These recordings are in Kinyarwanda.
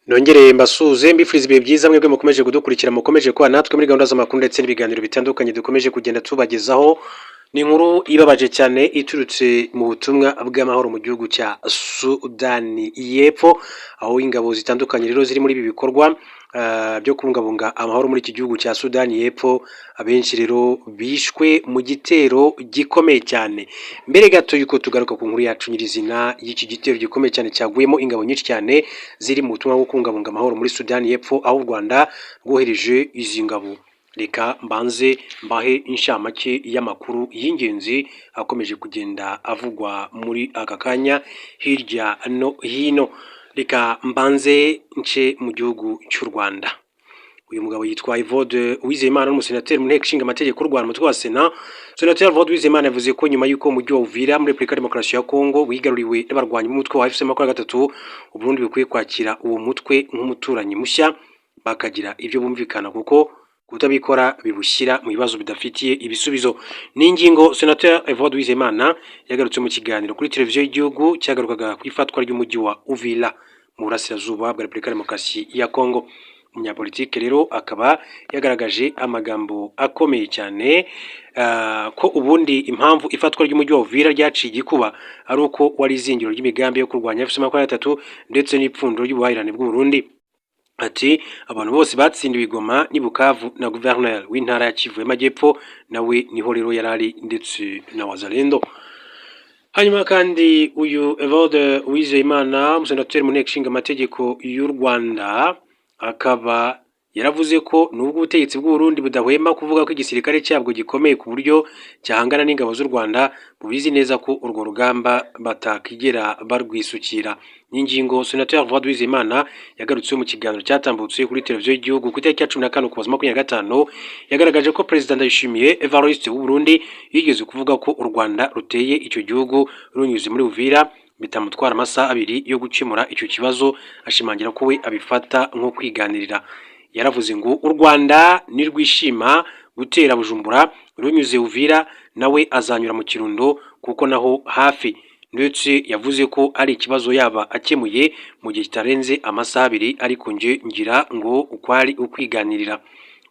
Nongereye mbasuze mbifuriza ibihe byiza mwebwe mukomeje kudukurikira mukomeje kwa natwe muri gahunda z'amakuru ndetse n'ibiganiro bitandukanye dukomeje kugenda tubagezaho. Ni inkuru ibabaje cyane iturutse mu butumwa bw'amahoro mu gihugu cya Sudani y'Epfo, aho ingabo zitandukanye rero ziri muri ibi bikorwa byo kubungabunga amahoro muri iki gihugu cya Sudani y'Epfo, abenshi rero bishwe mu gitero gikomeye cyane. Mbere gato yuko tugaruka ku nkuru yacu nyirizina y'iki gitero gikomeye cyane cyaguyemo ingabo nyinshi cyane ziri mu butumwa bwo kubungabunga amahoro muri Sudani y'Epfo, aho u Rwanda rwohereje izi ngabo. Reka mbanze mbahe inshamake y'amakuru y'ingenzi akomeje kugenda avugwa muri aka kanya hirya no hino. Reka mbanze nce mu gihugu cy'u Rwanda. Uyu mugabo yitwa Evode Uwizeyimana, n'umusenateri mu nteko ishinga amategeko y'u Rwanda, umutwe wa Sena. Senateri Evode Uwizeyimana yavuze ko nyuma y'uko umujyi wa Uvira muri Repubulika ya Demokarasi ya Kongo wigaruriwe n'abarwanyi b'umutwe wa FC23, u Burundi bukwiye kwakira uwo mutwe nk'umuturanyi mushya, bakagira ibyo bumvikana kuko kutabikora bibushyira mu bibazo bidafitiye ibisubizo. Ni ingingo Senateri Evode Uwizeyimana yagarutse mu kiganiro kuri televiziyo y'igihugu cyagarukaga ku ifatwa ry'umujyi wa Uvira mu burasirazuba bwa Repubulika ya Demokarasi ya Kongo. Umunyapolitike rero akaba yagaragaje amagambo akomeye cyane ko ubundi impamvu ifatwa ry'umujyi wa Uvira ryaciye igikuba ari uko wari izingiro ry'imigambi yo kurwanya FC23 ndetse n'ipfundiro ry'ubuhahirane bw'u Burundi. Ati abantu bose batsindiwe Goma ni Bukavu na Gouverneur w'intara ya Kivu y'Amajyepfo nawe niho rero yarari ndetse na Wazalendo. Hanyuma kandi uyu Evode Uwizeyimana, umusenateri mu nteko ishinga amategeko y'u Rwanda, akaba yaravuze ko nubwo ubutegetsi bw'u Burundi budahwema kuvuga ko igisirikare cyabwo gikomeye ku buryo cyahangana n'ingabo z'u Rwanda, bubizi neza ko urwo rugamba batakigera barwisukira. N'ingingo Senateri Evode Uwizeyimana yagarutse mu kiganiro cyatambutse kuri televiziyo y'igihugu ku itariki ya 15 Ukuboza 2025, yagaragaje ko Perezida Ndayishimiye Evariste w'u Burundi yigeze kuvuga ko u Rwanda ruteye icyo gihugu runyuze muri Uvira bitamutwara amasaha abiri yo gukemura icyo kibazo, ashimangira ko we abifata nko kwiganirira. Yaravuze ngo u Rwanda nirwishima gutera Bujumbura runyuze Uvira nawe azanyura mu Kirundo kuko naho hafi, ndetse yavuze ko ari ikibazo yaba akemuye mu gihe kitarenze amasaha abiri, ariko nje ngira ngo ukwari ukwiganirira.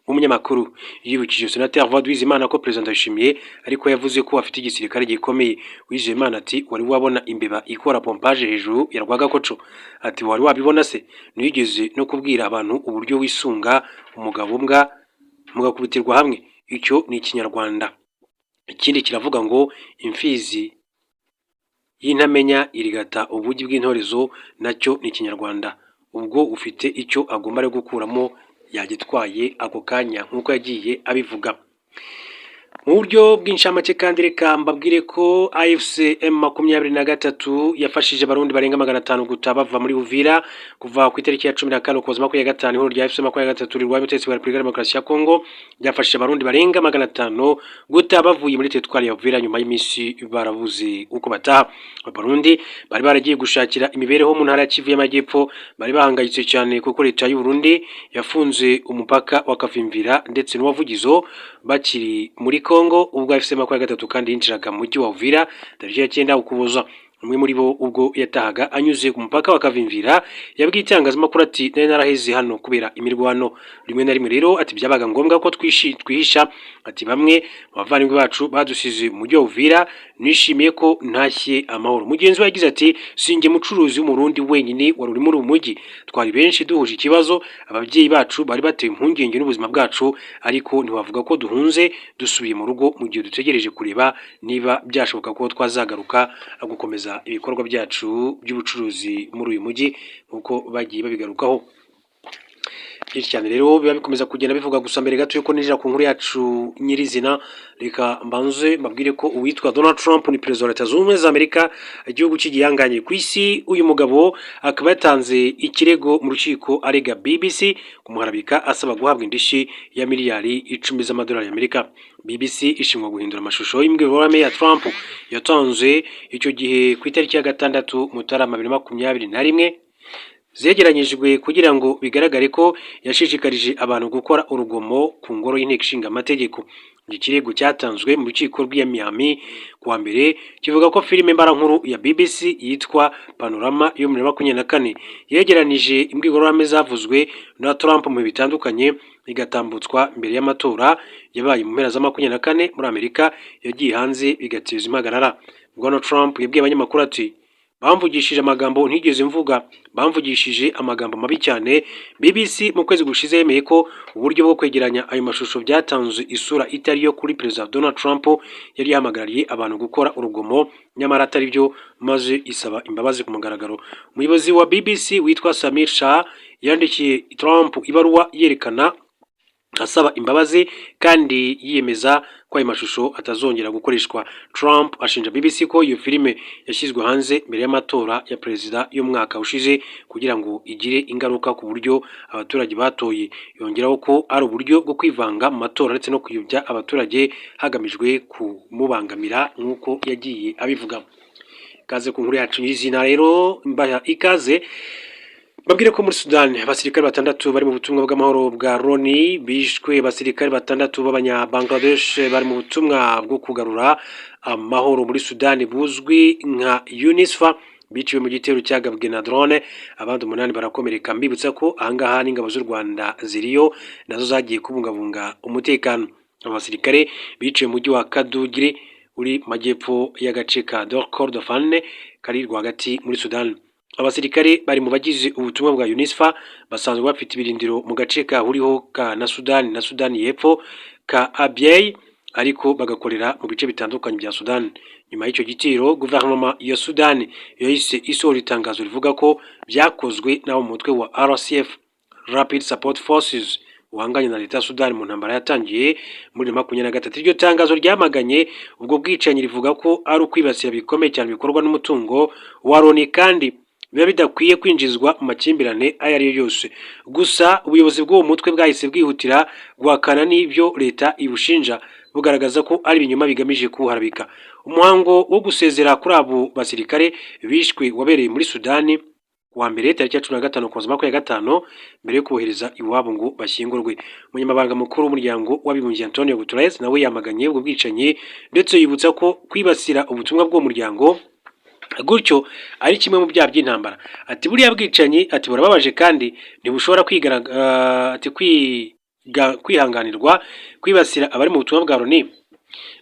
Umunyamakuru yibukije Senateri Evode Uwizeyimana ko Perezida Ndayishimiye ariko yavuze ko afite igisirikare gikomeye. Uwizeyimana ati wari wabona imbeba ikora pompage hejuru ya Rwagakoco? Ati wari wabibona se? Nigeze no kubwira abantu uburyo wisunga umugabo mbwa mugakubitirwa hamwe. Icyo ni Ikinyarwanda. Ikindi kiravuga ngo imfizi y'intamenya irigata ubugi bw'intorezo, nacyo ni Ikinyarwanda. Ubwo ufite icyo agomba gukuramo yagitwaye ako kanya nk'uko yagiye abivuga. Mu buryo bw'inshamake kandi reka mbabwire ko AFC M23 yafashije abarundi barenga 500 guta bava muri Uvira kuva ku itariki ya 15 Ukuboza 2025. Ihuriro rya AFC M23 rirwanya ubutegetsi bwa Repubulika ya Demokarasi ya Kongo ryafashije abarundi barenga 500 guta bavuye muri teritwari ya Uvira nyuma y'iminsi barabuze uko bataha. Abarundi bari baragiye gushakira imibereho mu ntara ya Kivu y'Amajyepfo, bari bahangayitse cyane kuko leta y'u Burundi yafunze umupaka wa Kavimvira ndetse n'uwavugizo bakiri muri Kongo ubwo AFC M23 kandi yinjiraga mu mujyi wa Uvira tariki ya 9 Ukuboza. Umwe muri bo ubwo yatahaga anyuze ku mupaka wa Kavimvira yabwiye itangazamakuru ati nari naraheze hano kubera imirwano. Rimwe na rimwe rero ati byabaga ngombwa ko twihisha. Ati bamwe abavandimwe bacu badusize mu mujyi wa Uvira, nishimiye ko ntashye amahoro. Mugenzi we yagize ati sinjye mucuruzi w'umurundi wenyine wari uri muri uyu mujyi, twari benshi duhuje ikibazo. Ababyeyi bacu bari bateye impungenge n'ubuzima bwacu, ariko ntiwavuga ko duhunze dusubiye mu rugo mu gihe dutegereje kureba niba byashoboka ko twazagaruka gukomeza ibikorwa byacu by'ubucuruzi muri uyu mujyi nk'uko bagiye babigarukaho. Byinshi cyane rero biba bikomeza kugenda bivuga. Gusa mbere gato yuko ninjira ku nkuru yacu nyirizina, reka mbanze mbabwire ko uwitwa Donald Trump ni perezida wa Leta Zunze Ubumwe za Amerika, igihugu cy'igihanganye ku isi. Uyu mugabo akaba yatanze ikirego mu rukiko arega BBC kumuharabika asaba guhabwa indishyi ya miliyari 10 z'amadolari y'Amerika. BBC ishimwa guhindura amashusho y'imbwirwaruhame ya Trump yatanze icyo gihe ku itariki ya 6 Mutarama 2021. zegeranyijwe kugira ngo bigaragare ko yashishikarije abantu gukora urugomo ku ngoro y'inteko ishinga amategeko. Iki kirego cyatanzwe mu rukiko rw'i Miami kuwa mbere kivuga ko filime mbarankuru ya BBC yitwa Panorama yo muri 2024 yegeranije imbwirwaruhame zavuzwe na Trump mu bitandukanye igatambutswa mbere y'amatora yabaye mu mpera za 2024 muri Amerika yagiye hanze bigateza impagarara. Bwana Trump yabwiye abanyamakuru ati bamvugishije amagambo ntigeze mvuga, bamvugishije amagambo mabi cyane. BBC mu kwezi gushize yemeye ko uburyo bwo kwegeranya ayo mashusho byatanze isura itari yo kuri Perezida Donald Trump yari yahamagariye abantu gukora urugomo nyamara atari byo, maze isaba imbabazi ku mugaragaro. Umuyobozi wa BBC witwa Samir Shah yandikiye Trump ibaruwa yerekana asaba imbabazi kandi yiyemeza ko ayo mashusho atazongera gukoreshwa. Trump ashinja BBC ko iyo filime yashyizwe hanze mbere y'amatora ya perezida y'umwaka ushize kugira ngo igire ingaruka ku buryo abaturage batoye. Yongeraho ko ari uburyo bwo kwivanga mu matora ndetse no kuyobya abaturage hagamijwe kumubangamira nk'uko yagiye abivuga. Ikaze ku nkuru yacu y'izina rero mbaha ikaze. Babwire ko muri Sudani abasirikare 6 bari mu butumwa bw'amahoro bwa Loni bishwe. Abasirikare 6 b'abanya Bangladesh bari mu butumwa bwo kugarura amahoro muri Sudani buzwi nka UNISFA biciwe mu gitero cyagabwe na drone. Abandi 8 barakomereka. Mbibutsa ko ahangaha n'ingabo z'u Rwanda ziriyo nazo zagiye kubungabunga umutekano. Abasirikare biciwe mu mujyi wa Kadugiri uri majyepfo y'agace ka Kordofan kari rwagati muri Sudani. Abasirikare bari mu bagize ubutumwa bwa UNISFA basanzwe bafite ibirindiro mu gace kahuriho ka na Sudani y'Epfo ka Abyei, ariko bagakorera mu bice bitandukanye bya Sudani. Nyuma y'icyo gitero guverinoma ya Sudani yahise isohora itangazo rivuga ko byakozwe n'abo mu mutwe wa RSF, Rapid Support Forces, uhanganye na leta ya Sudani mu ntambara yatangiye muri 2023. Iryo tangazo ryamaganye ubwo bwicanyi rivuga ko ari ukwibasira bikomeye cyane bikorwa n'umutungo wa Loni kandi biba bidakwiye kwinjizwa mu makimbirane ayo ari yo yose. Gusa ubuyobozi bw'uwo mutwe bwahise bwihutira guhakana n'ibyo leta ibushinja, bugaragaza ko ari ibinyoma bigamije kuharabika. Umuhango wo gusezera kuri abo basirikare bishwe wabereye muri Sudani kuwa mbere tariki 15 Ukuboza 2025 mbere yo kubohereza iwabo ngo bashyingurwe. Umunyamabanga mukuru w'umuryango w'abibumbye Antonio Guterres nawe yamaganye ubwo bwicanyi ndetse yibutsa ko kwibasira ubutumwa bw'uwo muryango gutyo ari kimwe mu byaha by'intambara. Ati buriya bwicanyi ati burababaje kandi ntibushobora kwihanganirwa. Kwibasira abari mu butumwa bwa Loni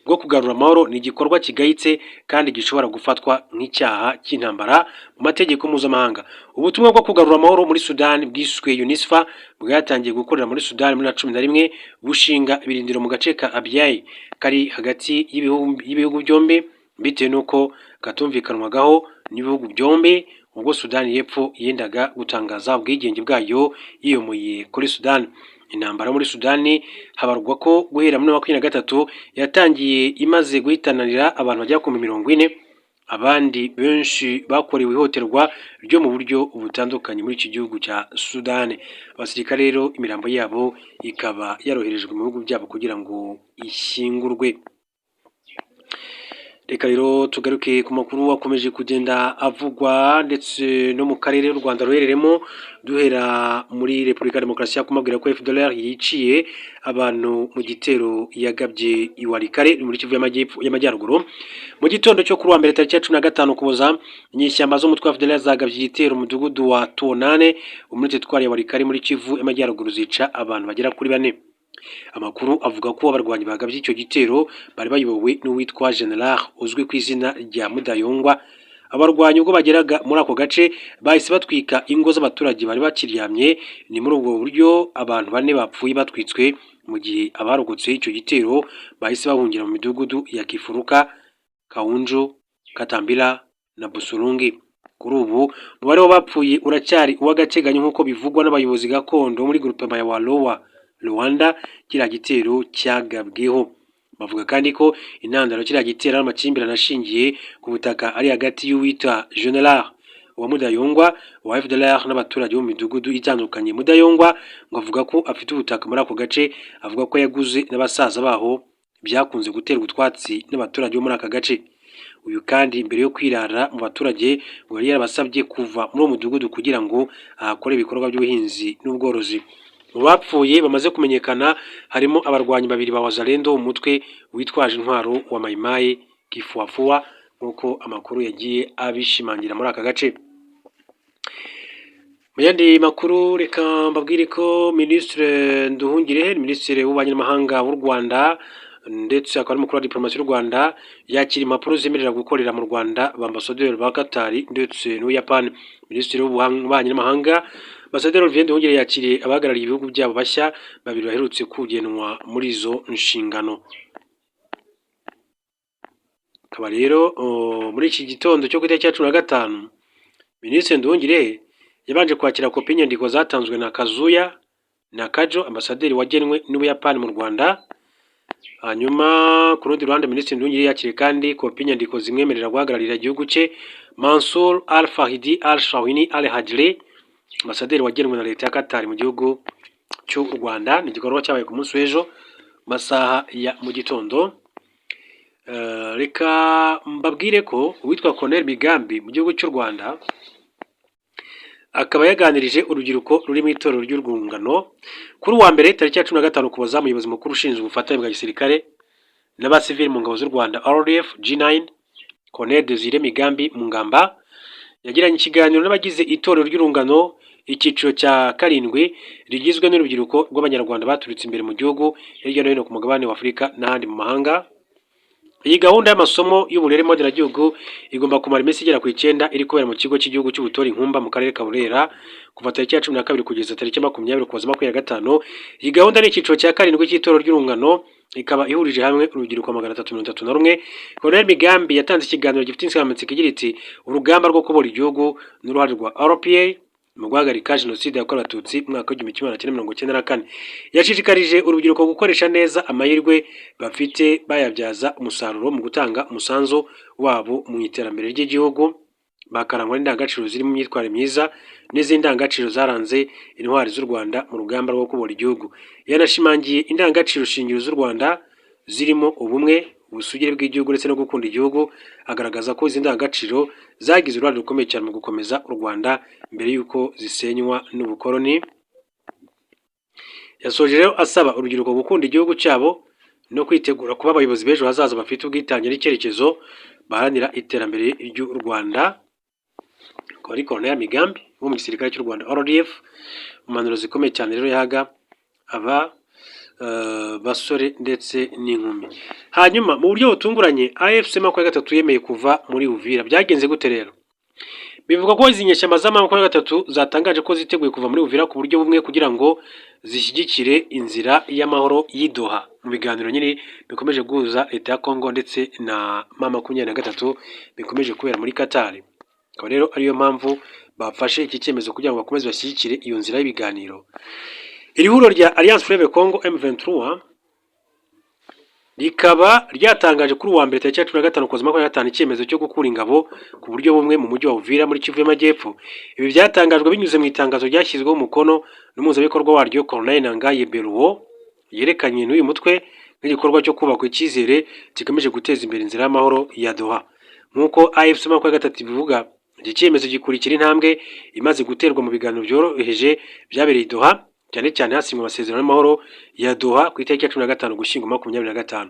bwo kugarura amahoro ni igikorwa kigayitse kandi gishobora gufatwa nk'icyaha cy'intambara mu mategeko mpuzamahanga. Ubutumwa bwo kugarura amahoro muri Sudani bwiswe UNISFA bwatangiye gukorera muri Sudani muri 2011 bushinga ibirindiro mu gace ka Abyei kari hagati y'ibihugu byombi bitewe n'uko katumvikanwagaho n'ibihugu byombi ubwo Sudani y'Epfo yendaga gutangaza ubwigenge bwayo yiyomoye kuri Sudani. Intambara muri Sudani habarwa ko guhera muri 2023 yatangiye imaze guhitananira abantu bajya ku 40. Abandi benshi bakorewe ihohoterwa ryo mu buryo butandukanye muri iki gihugu cya Sudani. Abasirikare rero imirambo yabo ikaba yaroherejwe mu bihugu byabo kugira ngo ishyingurwe. Reka rero tugaruke ku makuru akomeje kugenda avugwa ndetse no mu karere u Rwanda ruhereremo, duhera muri Repubulika ya Demokarasi ya Kongo mabwira ko FDLR yiciye abantu mu gitero yagabye iwarikare muri Kivu y'Amajyaruguru. Mu gitondo cyo kuri wa mbere tariki 15 Ukuboza inyeshyamba zo mutwe wa FDLR zagabye igitero mu mudugudu wa Tonane muri teritwari ya Warikare muri Kivu y'Amajyaruguru zica abantu bagera kuri 4. Amakuru avuga ko abarwanyi bagabye icyo gitero bari bayobowe n'uwitwa General uzwi ku izina rya Mudayongwa. Abarwanyi ubwo bageraga muri ako gace bahise batwika ingo z'abaturage bari bakiryamye. Ni muri ubwo buryo abantu 4 bapfuye batwitswe, mu gihe abarokotse icyo gitero bahise bahungira mu midugudu ya Kifuruka, Kaunjo, Katambira na Busurungi. Kuri ubu umubare w'abapfuye uracyari uw'agateganyo nk'uko bivugwa n'abayobozi gakondo muri groupement ya Walowa Rwanda kiriya gitero cyagabweho. Bavuga kandi ko intandaro kiriya gitero ari amakimbirane ashingiye ku butaka ari hagati y'uwita General wa Mudayongwa wa FDLR n'abaturage bo mu midugudu itandukanye. Mudayongwa ngo avuga ko afite ubutaka muri ako gace, avuga ko yaguze n'abasaza baho byakunze guterwa utwatsi n'abaturage bo muri aka gace. uyu kandi mbere yo kwirara mu baturage ngo yari yarabasabye kuva muri uwo mudugudu kugira ngo ahakore ibikorwa by'ubuhinzi n'ubworozi. Mu bapfuye bamaze kumenyekana harimo abarwanyi babiri ba Wazalendo, umutwe witwaje intwaro wa Mayimayi Kifuafua nk'uko amakuru yagiye abishimangira muri aka gace. Mu yandi makuru reka mbabwire ko Minisitiri Nduhungirehe, Minisitiri w'Ububanyi n'Amahanga w'u Rwanda ndetse akaba n'umukuru wa diplomasi y'u Rwanda, yakira impapuro zemerera gukorera mu Rwanda b'ambasaderi ba Qatar ndetse n'Ubuyapani. Minisitiri w'Ububanyi n'Amahanga Ambasaderi Olivier Nduhungirehe yakiriye abahagarariye ibihugu byabo bashya babiri baherutse kugenwa muri izo nshingano. Akaba rero muri iki gitondo cyo ku itariki ya 15 Minisitiri Nduhungirehe yabanje kwakira kopi y'inyandiko zatanzwe na Kazuya Nakajo, ambasaderi wagenwe n'Ubuyapani mu Rwanda. Hanyuma ku rundi ruhande Minisitiri Nduhungirehe yakiriye kandi kopi y'inyandiko zimwemerera guhagararira igihugu cye Mansour Al-Fahidi Al-Shawini Al-Hajri, ambasaderi wagenwe na leta ya Qatar mu gihugu cy'u Rwanda. Ni igikorwa cyabaye ku munsi w'ejo masaha ya mu gitondo. Reka mbabwire ko uwitwa Colonel Migambi mu gihugu cy'u Rwanda akaba yaganirije urubyiruko ruri mu itorero ry'urwungano kuri uwa mbere tariki ya 15 Ukuboza. Umuyobozi mukuru ushinzwe ubufatanye bwa gisirikare n'abasivili mu ngabo z'u Rwanda RDF G9 Colonel Desire Migambi Mungamba yagiranye ikiganiro n'abagize itorero ry'urungano icyiciro cya 7 rigizwe n'urubyiruko rw'abanyarwanda baturutse imbere mu gihugu hirya no hino ku mugabane wa Afurika n'ahandi mu mahanga. Iyi gahunda y'amasomo y'uburere mboneragihugu igomba kumara iminsi igera ku 9 iri kubera mu kigo cy'igihugu cy'ubutora Inkumba mu karere ka Burera kuva tariki ya 12 kugeza tariki ya 20 Ukuboza 2025. Iyi gahunda ni icyiciro cya 7 cy'itorero ry'urungano ikaba ihurije hamwe urubyiruko 331. Colonel Migambi yatanze ikiganiro gifite insanganyamatsiko igira iti urugamba rwo kubora igihugu n'uruhare rwa RPA mu guhagarika jenoside yakorewe Abatutsi mu mwaka w'1994. Yashishikarije urubyiruko gukoresha neza amahirwe bafite bayabyaza umusaruro mu gutanga umusanzu wabo mu iterambere ry'igihugu, bakarangwa n'indangagaciro ziri mu myitwarire myiza n'izindi ndangagaciro zaranze intwari z'u Rwanda mu rugamba rwo kubora igihugu. Yanashimangiye indangagaciro shingiro z'u Rwanda zirimo ubumwe, ubusugire bw'igihugu ndetse no gukunda igihugu, agaragaza ko izi ndangagaciro zagize uruhare rukomeye cyane mu gukomeza u Rwanda mbere y'uko zisenywa n'ubukoloni. Yasoje rero asaba urubyiruko gukunda igihugu cyabo no kwitegura kuba abayobozi b'ejo hazaza bafite ubwitange n'icyerekezo baharanira iterambere ry'u Rwanda. Kuri Colonel Migambi wo mu gisirikare cy'u Rwanda RDF, impanuro zikomeye cyane rero yahaga aba basore ndetse n'inkumi. Hanyuma mu buryo butunguranye AFC 23 yemeye kuva muri Uvira. Byagenze gute rero? Bivuga ko izi nyeshyamba za 23 zatangaje ko ziteguye kuva muri Uvira ku buryo bumwe kugira ngo zishyigikire inzira y'amahoro y'Idoha mu biganiro nyine bikomeje guhuza leta ya Kongo ndetse na M23 bikomeje kubera muri Qatar. Akaba rero ariyo mpamvu bafashe iki cyemezo kugira ngo bakomeze bashyigikire iyo nzira y'ibiganiro. Iri huriro rya Alliance Fleuve Congo M23 rikaba ryatangaje kuri uwa mbere tariki ya 15 Ukuboza 2025 icyemezo cyo gukura ingabo ku buryo bumwe mu mujyi wa Uvira muri Kivu y'Amajyepfo. Ibi byatangajwe binyuze mu itangazo ryashyizweho umukono n'umuhuzabikorwa waryo Colonel Nangaye Beruwo, yerekanye n'uyu mutwe nk'igikorwa cyo kubaka icyizere kigamije guteza imbere inzira y'amahoro ya Doha. Nk'uko AFC 23 bivuga, iki cyemezo gikurikira intambwe imaze guterwa mu biganiro byoroheje byabereye i Doha, cyane cyane hasinywe amasezerano y'amahoro ya Doha ku itariki ya 15 Ugushyingo 2025.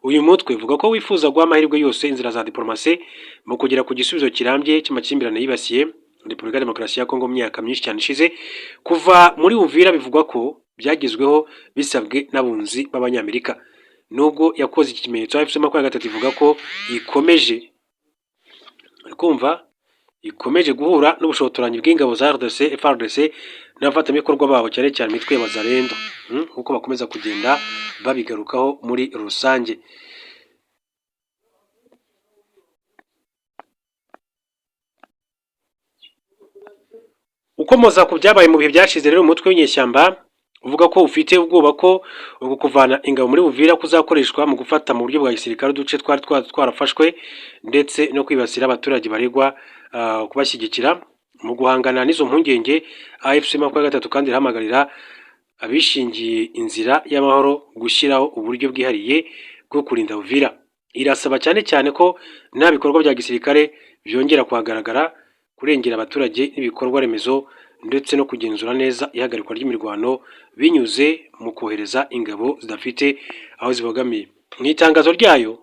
Uyu mutwe uvuga ko wifuza guha amahirwe yose inzira za diplomasi mu kugera ku gisubizo kirambye cy'amakimbirane yibasiye Repubulika ya Demokarasi ya Kongo mu myaka myinshi cyane ishize. Kuva muri Uvira bivugwa ko byagezweho bisabwe n'abunzi b'Abanyamerika. Nubwo yakoze iki kimenyetso, AFC 23 ivuga ko ikomeje guhura n'ubushotoranyi bw'ingabo za RDC, FARDC n'abafatanyabikorwa babo cyane cyane imitwe ya Wazalendo nk'uko bakomeza kugenda babigarukaho muri rusange. Ukomoza ku byabaye mu bihe byashize rero umutwe w'inyeshyamba uvuga ko ufite ubwoba ko ubu kuvana ingabo muri Uvira kuzakoreshwa mu gufata mu buryo bwa gisirikare uduce twarafashwe ndetse no kwibasira abaturage baregwa kubashyigikira mu guhangana n'izo mpungenge. AFC 23 kandi irahamagarira abishingiye inzira y'amahoro gushyiraho uburyo bwihariye bwo kurinda Uvira. irasaba cyane cyane ko nta bikorwa bya gisirikare byongera kuhagaragara, kurengera abaturage n'ibikorwa remezo ndetse no kugenzura neza ihagarikwa ry'imirwano binyuze mu kohereza ingabo zidafite aho zibogamiye. Mu itangazo ryayo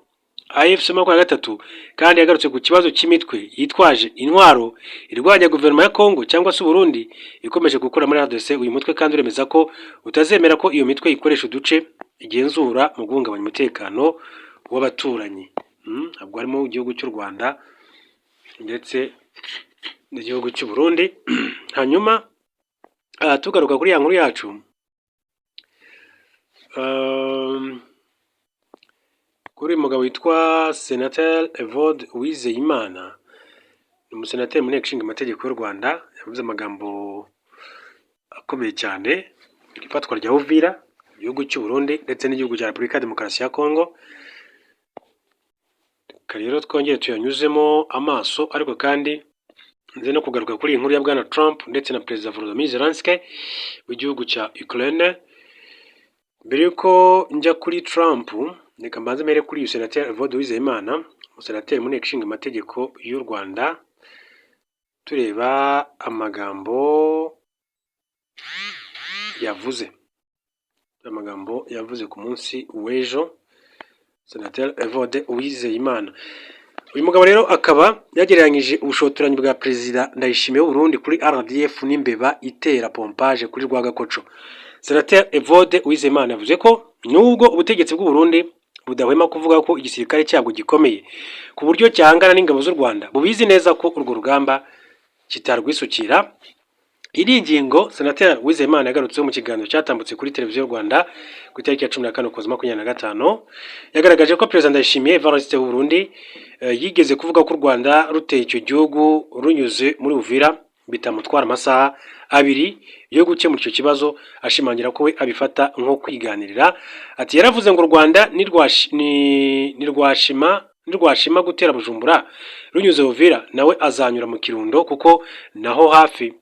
AFC gatatu kandi yagarutse ku kibazo cy'imitwe yitwaje intwaro irwanya guverinoma ya Kongo cyangwa se Burundi ikomeje gukora muri RDC. Uyu mutwe kandi uremeza ko utazemera ko iyo mitwe ikoresha uduce igenzura mu guhungabanya umutekano w'abaturanyi. Ntabwo harimo igihugu cy'u Rwanda ndetse n'igihugu cy'u Burundi. Hanyuma tugaruka kuri ya nkuru yacu, kuri uyu mugabo witwa Senateri Evode Uwizeyimana, ni umusenateri mu nteko ishinga amategeko y'u Rwanda, yavuze amagambo akomeye cyane ku ifatwa rya Uvira, igihugu cy'u Burundi ndetse n'igihugu cya Repubulika ya Demokarasi ya Kongo. Rero twongere tuyanyuzemo amaso, ariko kandi nze no kugaruka kuri iyi nkuru ya Bwana Trump ndetse na Perezida Volodymyr Zelensky w'igihugu cya Ukraine. Mbere yuko njya kuri Trump, reka mbanze mbere kuri uyu Senateri Evode Uwizeyimana, umusenateri mu nteko ishinga amategeko y'u Rwanda, tureba amagambo yavuze ku munsi w'ejo. Senateri Evode Uwizeyimana, uyu mugabo rero akaba yagereranyije ubushotoranyi bwa Perezida Ndayishimiye w'u Burundi kuri RDF n'imbeba itera pompage kuri Rwagakoco. Senateri Evode Uwizeyimana yavuze ko nubwo ubutegetsi bw'u Burundi budahwema kuvuga ko igisirikare cyabwo gikomeye ku buryo cyahangana n'ingabo z'u Rwanda, bubizi neza ko urwo rugamba kitarwisukira. Iri ngingo Senateri Uwizeyimana yagarutseho mu kiganiro cyatambutse kuri televiziyo y'u Rwanda ku itariki ya 14 Ukuboza 2025. Yagaragaje ko Perezida Ndayishimiye Evariste w'u Burundi yigeze kuvuga ko u Rwanda ruteye icyo gihugu runyuze muri Uvira bitamutwara amasaha 2 yo gukemura icyo kibazo, ashimangira ko we abifata nko kwiganirira. Ati yaravuze ngo u Rwanda nirwashima gutera Bujumbura runyuze Uvira, nawe azanyura mu Kirundo kuko naho hafi,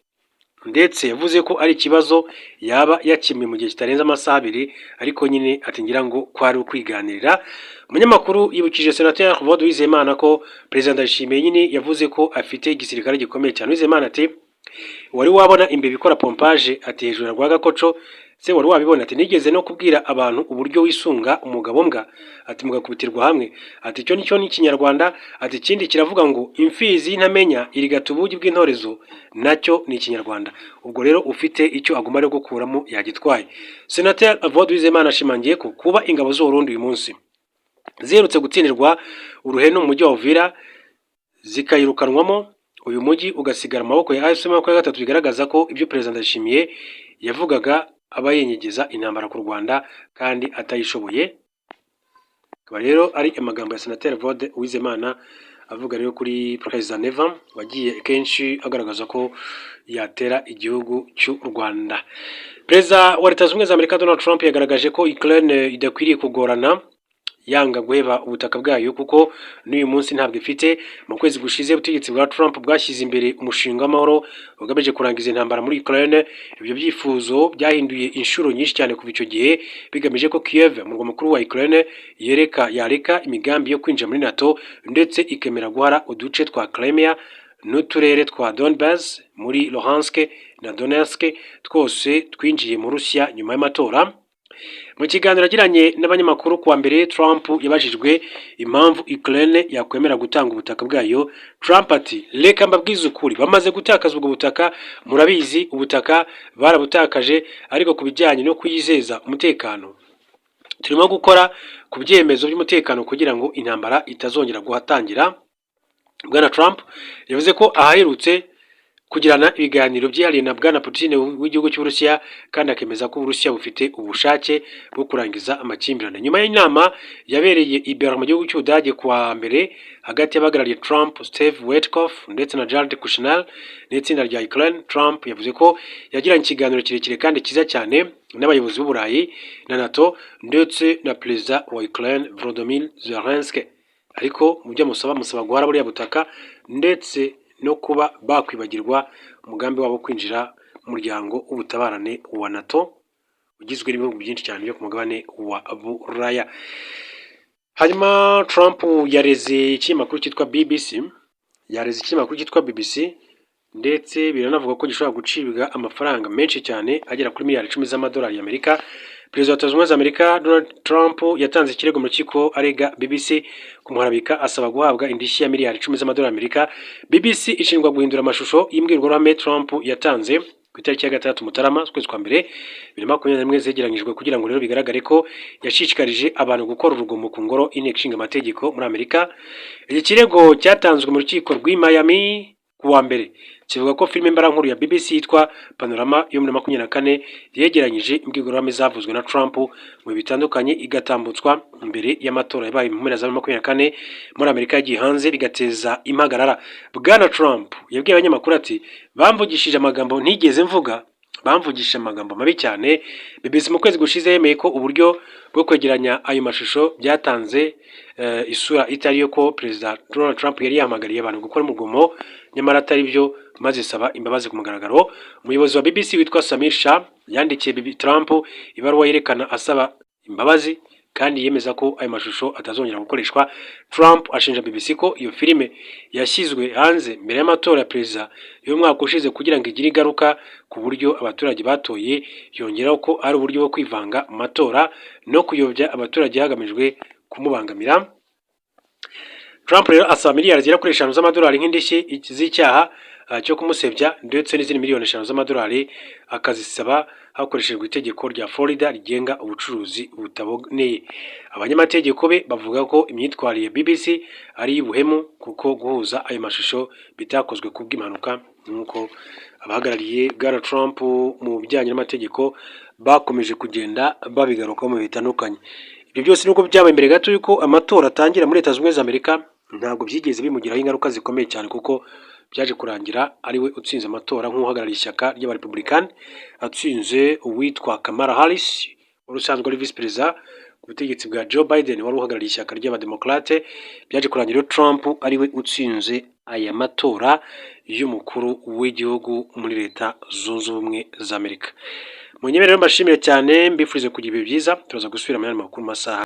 ndetse yavuze ko ari ikibazo yaba yakimwe mu gihe kitarenze amasaha 2, ariko nyine ati ngira ngo kwari ukwiganirira. Umunyamakuru yibukije Senateri Evode Uwizeyimana ko Perezida Ndayishimiye nyine yavuze ko afite igisirikare gikomeye cyane. Uwizeyimana ati wari wabona imbeba ikora pompage, ati hejuru ya Rwagakoco se wari wabibona? Ati nigeze no kubwira abantu uburyo wisunga umugabo mbwa, ati mugakubitirwa hamwe. Ati icyo nicyo ni Ikinyarwanda. Ati ikindi kiravuga ngo imfizi y'intamenya irigata ubugi bw'intorezo, nacyo ni Ikinyarwanda. Ubwo rero ufite icyo agomba rero gukuramo yagitwaye. Senateri Evode Uwizeyimana ashimangiye ko kuba ingabo z'u Burundi uyu munsi ziherutse gutsindirwa uruhenu mu mujyi wa Uvira zikayirukanwamo, uyu mujyi ugasigara amaboko ya AFC gatatu, bigaragaza ko ibyo Perezida Ndayishimiye yavugaga aba yenyegeza intambara ku Rwanda kandi atayishoboye. Akaba rero ari amagambo ya Senateri Evode Uwizeyimana avuga rero kuri Perezida Neva wagiye kenshi agaragaza ko yatera igihugu cy'u Rwanda. Perezida wa Leta Zunze Ubumwe za Amerika Donald Trump yagaragaje ko Ukraine idakwiriye kugorana yanga guheba ubutaka bwayo kuko n'uyu munsi ntabwo ifite. Mu kwezi gushize ubutegetsi bwa Trump bwashyize imbere umushinga w'amahoro ugamije kurangiza intambara muri Ukraine. Ibyo byifuzo byahinduye inshuro nyinshi cyane kuva icyo gihe, bigamije ko Kiev, umurwa mukuru wa Ukraine, yareka imigambi yo kwinjira muri NATO ndetse ikemera guhara uduce twa Crimea n'uturere twa Donbass muri Luhansk na Donetsk twose twinjiye mu Rusiya nyuma y'amatora. Mu kiganiro yagiranye n'abanyamakuru kuwa mbere, Trump yabajijwe impamvu Ukraine yakwemera gutanga ubutaka bwayo. Trump ati reka mbabwize ukuri, bamaze gutakaza ubwo butaka, murabizi ubutaka barabutakaje, ariko ku bijyanye no kuyizeza umutekano turimo gukora ku byemezo by'umutekano kugira ngo intambara itazongera guhatangira. Bwana Trump yavuze ko aherutse kugirana ibiganiro byihariye na Bwana Putin w'igihugu cy'Uburusiya, kandi akemeza ko Uburusiya bufite ubushake bwo kurangiza amakimbirane. Nyuma y'inama yabereye i Berlin mu gihugu cy'Ubudage kuwa mbere hagati y'abahagarariye Trump, Steve Witkoff ndetse na Jared Kushner n'itsinda rya Ukraine, Trump yavuze ko yagiranye ikiganiro kirekire kandi cyiza cyane n'abayobozi b'Uburayi na NATO ndetse na Perezida wa Ukraine Volodymyr Zelensky, ariko mu byo musaba guhara buriya butaka ndetse no kuba bakwibagirwa umugambi wabo kwinjira mu muryango w'ubutabarane wa NATO ugizwe n'ibihugu byinshi cyane byo ku mugabane wa Buraya. Hanyuma Trump yareze ikinyamakuru cyitwa BBC ndetse biranavuga ko gishobora gucibwa amafaranga menshi cyane agera kuri miliyari 10 z'amadolari y'Amerika. Perezida wa Leta Zunze Ubumwe za Amerika Donald Trump yatanze ikirego mu rukiko arega BBC kumuharabika asaba guhabwa indishyi ya miliyari 10 z'amadolari y'Amerika. BBC ishinjwa guhindura amashusho y'imbwirwaruhame Trump yatanze ku itariki ya 6 Mutarama ukwezi kwa mbere 2021 zegeranyijwe kugira ngo rero bigaragare ko yashishikarije abantu gukora urugomo ku ngoro y'inteko ishinga amategeko muri Amerika. Iki kirego cyatanzwe mu rukiko rw'i Miami kuwa mbere kivuga ko filime mbarankuru ya BBC yitwa Panorama yo muri 2024 yegeranyije imbwirwaruhame zavuzwe na Trump mu bitandukanye igatambutswa imbere y'amatora yabaye mu mpera za 2024 muri Amerika yagiye hanze bigateza impagarara. Bwana Trump yabwiye abanyamakuru ati bamvugishije amagambo ntigeze mvuga, bamvugishije amagambo mabi cyane. BBC mu kwezi gushize yemeye ko uburyo bwo kwegeranya ayo mashusho byatanze isura itari yo ko Perezida Donald Trump yari yahamagariye abantu gukora umugomo nyamara atari byo, maze saba imbabazi ku mugaragaro. Umuyobozi wa BBC witwa Samir Shah yandikiye Trump ibaruwa yerekana asaba imbabazi kandi yemeza ko ayo mashusho atazongera gukoreshwa. Trump ashinja BBC ko iyo filime yashyizwe hanze mbere y'amatora ya perezida y'umwaka ushize kugira ngo igire ingaruka ku buryo abaturage batoye, yongeraho ko ari uburyo bwo kwivanga mu matora no kuyobya abaturage hagamijwe kumubangamira. Trump rero asaba miliyari zigera kuri 5 z'amadolari nk'indishyi z'icyaha cyo kumusebya ndetse n'izindi miliyoni 5 z'amadolari akazisaba hakoreshejwe itegeko rya Florida rigenga ubucuruzi butaboneye. Abanyamategeko be bavuga ko imyitwarire ya BBC ari y'ubuhemu kuko guhuza ayo mashusho bitakozwe kubw'impanuka nk'uko abahagarariye Bwana Trump mu bijyanye n'amategeko bakomeje kugenda babigarukaho mu bitandukanye. Ibyo byose nuko byabaye imbere gato yuko amatora atangira muri Leta Zunze Ubumwe za Amerika, ntabwo byigeze bimugiraho ingaruka zikomeye cyane kuko byaje kurangira ari we utsinze amatora nk'uhagarariye ishyaka ry'abarepublikani, atsinze uwitwa Kamala Harris wari usanzwe ari visi perezida ku butegetsi bwa Joe Biden wari uhagarariye ishyaka ry'abademokrate. Byaje kurangira Trump ari we utsinze aya matora y'umukuru w'igihugu muri Leta Zunze Ubumwe za Amerika. Munyemere rero mbashimire cyane, mbifurize kugira ibihe byiza, turaza gusubira mu yandi makuru masaha.